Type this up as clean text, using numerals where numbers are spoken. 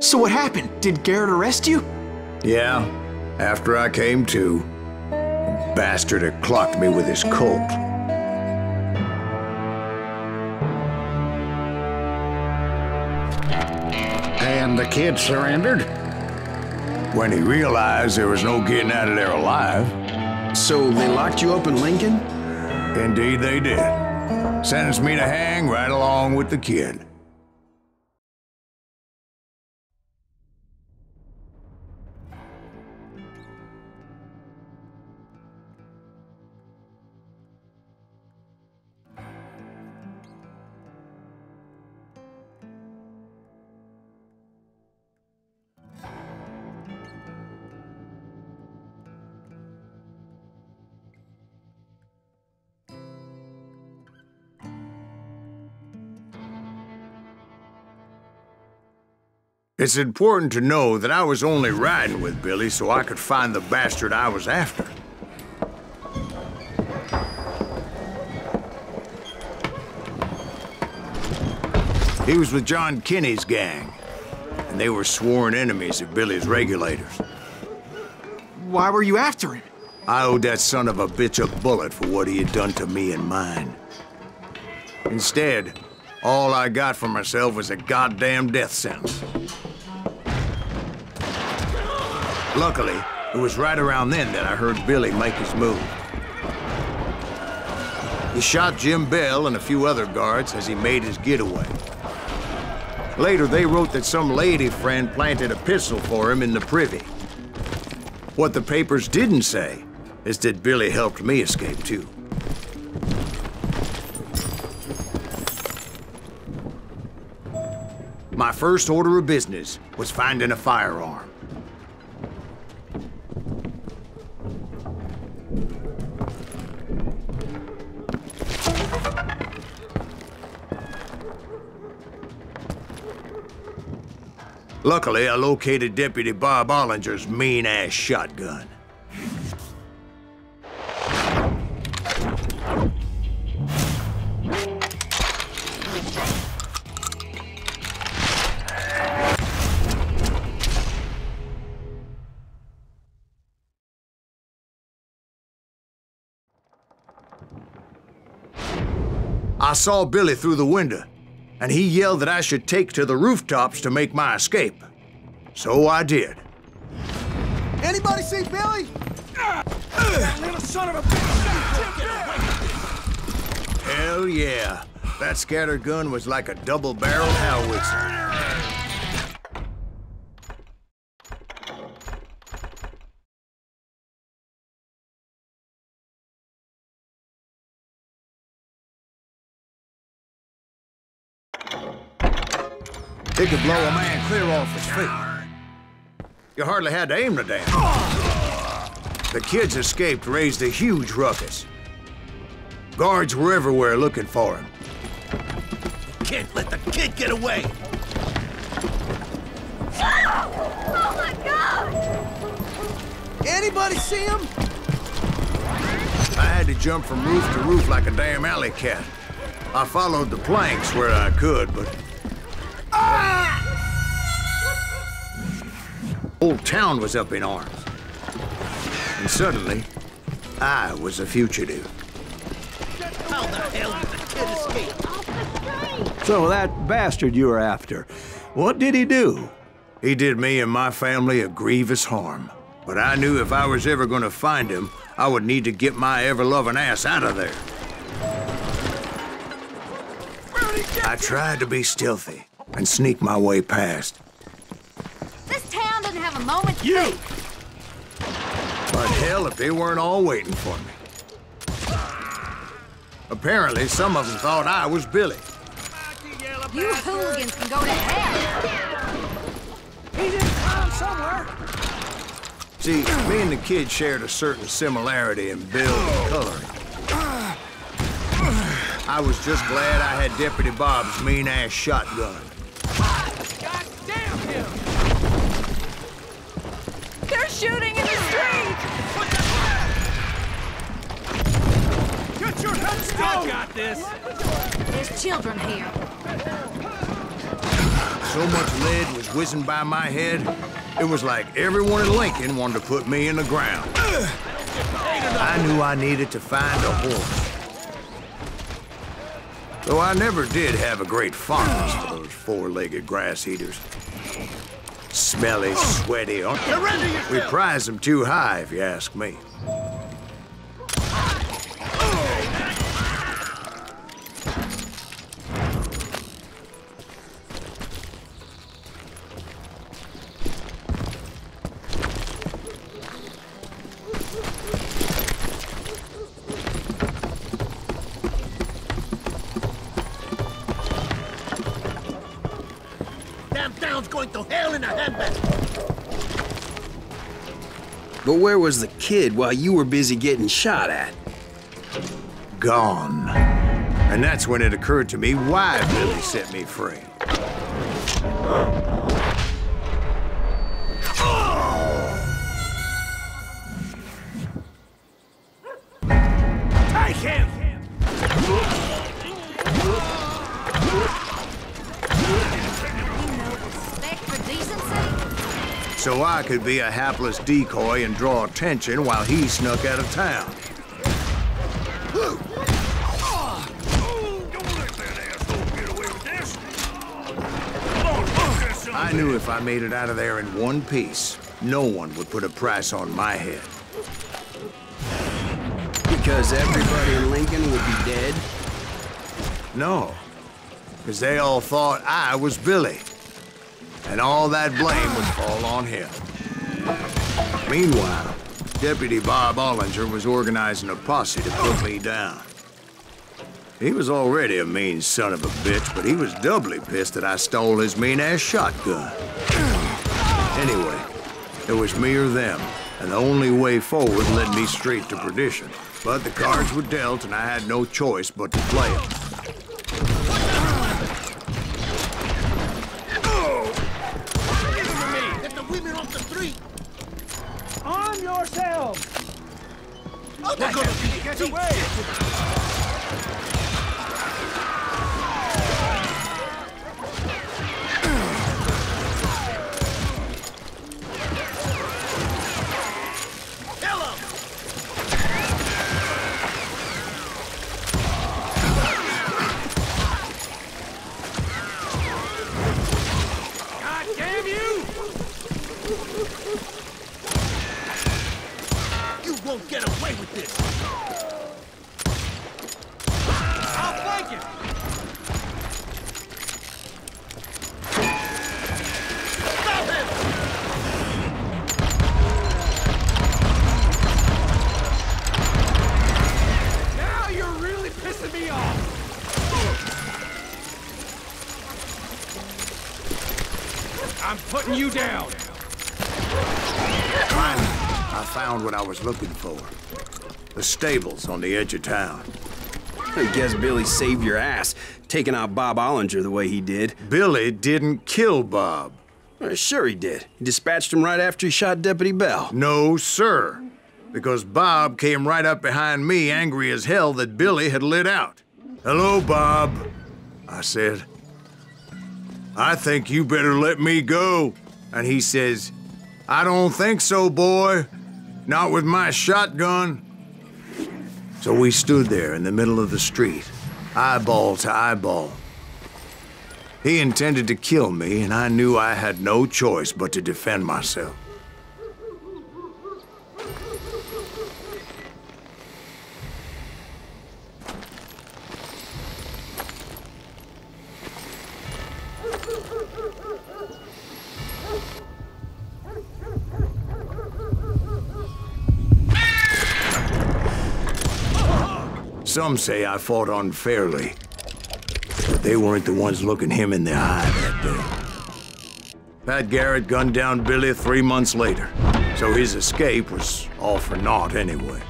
So what happened? Did Garrett arrest you? Yeah, after I came to. The bastard had clocked me with his Colt. And the kid surrendered? When he realized there was no getting out of there alive. So they locked you up in Lincoln? Indeed they did. Sentenced me to hang right along with the kid. It's important to know that I was only riding with Billy so I could find the bastard I was after. He was with John Kinney's gang, and they were sworn enemies of Billy's regulators. Why were you after him? I owed that son of a bitch a bullet for what he had done to me and mine. Instead, all I got for myself was a goddamn death sentence. Luckily, it was right around then that I heard Billy make his move. He shot Jim Bell and a few other guards as he made his getaway. Later, they wrote that some lady friend planted a pistol for him in the privy. What the papers didn't say is that Billy helped me escape, too. My first order of business was finding a firearm. Luckily, I located Deputy Bob Ollinger's mean-ass shotgun. I saw Billy through the window, and he yelled that I should take to the rooftops to make my escape. So I did. Anybody see Billy? That little son of a bitch! Hell yeah. That scatter gun was like a double-barreled howitzer. It could blow a man clear off his feet. You hardly had to aim the damn. The kids escaped raised a huge ruckus. Guards were everywhere looking for him. Can't let the kid get away! Oh my God! Anybody see him? I had to jump from roof to roof like a damn alley cat. I followed the planks where I could, but... Whole town was up in arms. And suddenly, I was a fugitive. How the hell did the kid escape? So that bastard you were after, what did he do? He did me and my family a grievous harm. But I knew if I was ever gonna find him, I would need to get my ever-loving ass out of there. I tried to be stealthy and sneak my way past. This town doesn't have a moment's peace. But hell, if they weren't all waiting for me. Apparently, some of them thought I was Billy. You hooligans can go to hell. He's in town somewhere. See, me and the kid shared a certain similarity in build and coloring. I was just glad I had Deputy Bob's mean-ass shotgun. God damn him! They're shooting in the street! Get your heads down! I got this! There's children here. so much lead was whizzing by my head, it was like everyone in Lincoln wanted to put me in the ground. I knew I needed to find a horse. Though I never did have a great fondness for those four-legged grass eaters. Smelly, sweaty, we prize them too high, if you ask me. Going to hell in a handbasket. But where was the kid while you were busy getting shot at? Gone. And that's when it occurred to me why Billy set me free. Take him! So I could be a hapless decoy and draw attention while he snuck out of town. Don't let that asshole get away with this. Come on, focus. I knew if I made it out of there in one piece, no one would put a price on my head. Because everybody in Lincoln would be dead? No, because they all thought I was Billy. And all that blame would fall on him. Meanwhile, Deputy Bob Ollinger was organizing a posse to put me down. He was already a mean son of a bitch, but he was doubly pissed that I stole his mean-ass shotgun. Anyway, it was me or them, and the only way forward led me straight to perdition. But the cards were dealt, and I had no choice but to play them. Arm yourselves! We're gonna Get away! God damn you! You won't get away with this! I'll flank him! Stop him! Now you're really pissing me off! I'm putting you down! Finally, I found what I was looking for. The stables on the edge of town. I guess Billy saved your ass, taking out Bob Ollinger the way he did. Billy didn't kill Bob. Sure he did. He dispatched him right after he shot Deputy Bell. No, sir. Because Bob came right up behind me, angry as hell that Billy had lit out. "Hello, Bob," I said. "I think you better let me go." And he says, "I don't think so, boy. Not with my shotgun." So we stood there in the middle of the street, eyeball to eyeball. He intended to kill me, and I knew I had no choice but to defend myself. Some say I fought unfairly, but they weren't the ones looking him in the eye that day. Pat Garrett gunned down Billy 3 months later, so his escape was all for naught anyway.